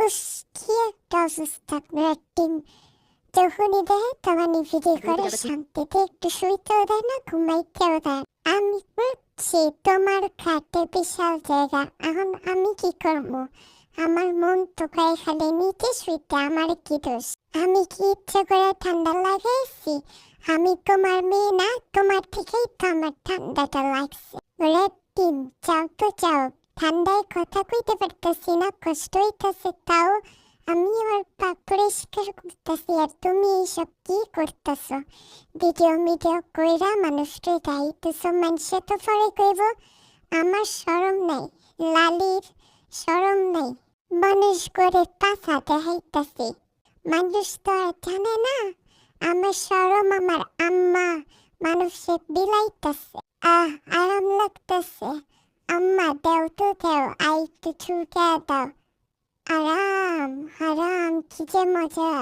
উস, কি একটা অবস্থা আপনার টিম। যখনই দেয় তখনই ভিডিও করে, শান্তিতে একটু শুইতেও দেয় না, ঘুমাইতেও দেয়। আমি বুঝছি তোমার খাটে বিশাল জায়গা, এখন আমি কি করবো? আমার মন তো কয়ে খালি নিচে শুইতে, আমার কি দোষ? আমি কি ইচ্ছে করে ঠান্ডা লাগাইছি? আমি তোমার মেয়ে না, তোমার থেকেই তো আমার ঠান্ডাটা লাগছে। ওরে টিম, চাও তো চাও, ঠান্ডায় কথা কইতে পারতেছি না, কষ্ট হইতেছে, তাও আমি আমার পাপ পরিষ্কার করতেছি, আর তুমি এইসব কি করতেছো? ভিডিও কইরা মানুষকে গাইতেছো, মানুষে তো পরে কইব আমার শরম নাই, লালির শরম নাই, মানুষ করে পাছা দেখাইতেছি। মানুষ তো আর জানে না আমার শরম আমার আম্মা মানুষে বিলাইতেছে। আরাম লাগতেছে। আম্মা দেও তো দেও, আই একটু ছুটে দাও। আরাম হারাম, কি যে মজা।